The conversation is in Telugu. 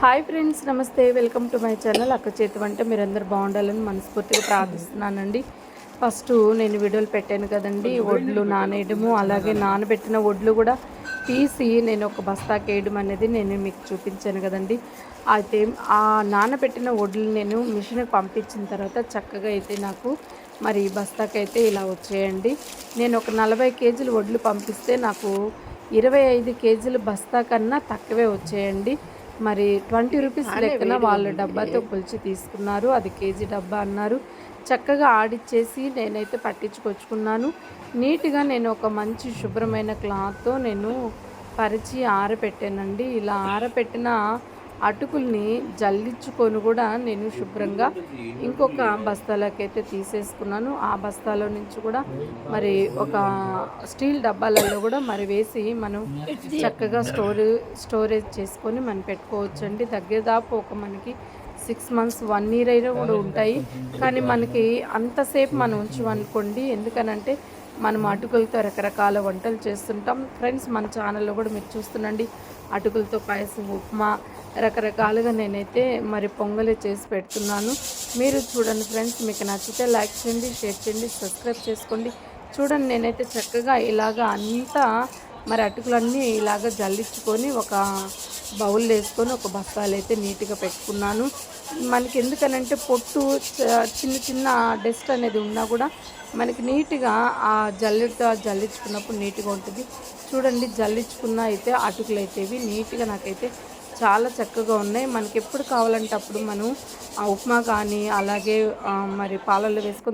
హాయ్ ఫ్రెండ్స్, నమస్తే. వెల్కమ్ టు మై ఛానల్ అక్క చేతి వంట. మీరందరూ బాగుండాలని మనస్ఫూర్తిగా ప్రార్థిస్తున్నానండి. ఫస్ట్ నేను వీడియోలు పెట్టాను కదండి, వడ్లు నానేయడము, అలాగే నానబెట్టిన వడ్లు కూడా తీసి నేను ఒక బస్తాకి వేయడం అనేది నేను మీకు చూపించాను కదండి. అయితే ఆ నానబెట్టిన వడ్లు నేను మిషన్కి పంపించిన తర్వాత చక్కగా అయితే నాకు మరి బస్తాకైతే ఇలా వచ్చేయండి. నేను ఒక 40 కేజీలు వడ్లు పంపిస్తే నాకు 25 కేజీలు బస్తా కన్నా తక్కువే వచ్చేయండి. మరి 20 రూపీస్ లెక్కన వాళ్ళు డబ్బాతో కొలిచి తీసుకున్నారు. అది కేజీ డబ్బా అన్నారు. చక్కగా ఆడిచ్చేసి నేనైతే పట్టించుకొచ్చుకున్నాను. నీట్గా నేను ఒక మంచి శుభ్రమైన క్లాత్తో నేను పరిచి ఆరబెట్టానండి. ఇలా ఆరబెట్టిన అటుకుల్ని జల్లించుకొని కూడా నేను శుభ్రంగా ఇంకొక బస్తాలకైతే తీసేసుకున్నాను. ఆ బస్తాలో నుంచి కూడా మరి ఒక స్టీల్ డబ్బాలలో కూడా మరి వేసి మనం చక్కగా స్టోరేజ్ చేసుకొని మనం పెట్టుకోవచ్చండి. దగ్గరదాపు ఒక మనకి 6 మంత్స్ 1 ఇయర్ అయినా కూడా ఉంటాయి. కానీ మనకి అంతసేపు మనం ఉంచమనుకోండి, ఎందుకనంటే మనం అటుకులతో రకరకాల వంటలు చేస్తుంటాం. ఫ్రెండ్స్, మన ఛానల్లో కూడా మీరు చూస్తుండండి, అటుకులతో పాయసం, ఉప్మా, రకరకాలుగా నేనైతే మరి పొంగలి చేసి పెడుతున్నాను. మీరు చూడండి ఫ్రెండ్స్, మీకు నచ్చితే లైక్ చేయండి, షేర్ చేయండి, సబ్స్క్రైబ్ చేసుకోండి. చూడండి, నేనైతే చక్కగా ఇలాగా అంతా మరి అటుకులన్నీ ఇలాగ జల్లించుకొని ఒక బౌల్ వేసుకొని ఒక బస్తాలు అయితే నీట్గా పెట్టుకున్నాను. మనకి ఎందుకనంటే పొట్టు చిన్న చిన్న డస్ట్ అనేది ఉన్నా కూడా మనకి నీట్గా ఆ జల్లెడతో జల్లించుకున్నప్పుడు నీట్గా ఉంటుంది. చూడండి, జల్లించుకున్న అయితే అటుకులు అయితే ఇవి నీట్గా నాకైతే చాలా చక్కగా ఉన్నాయి. మనకి ఎప్పుడు కావాలంటే అప్పుడు మనం ఆ ఉప్మా కానీ అలాగే మరి పాలల్లో వేసుకొని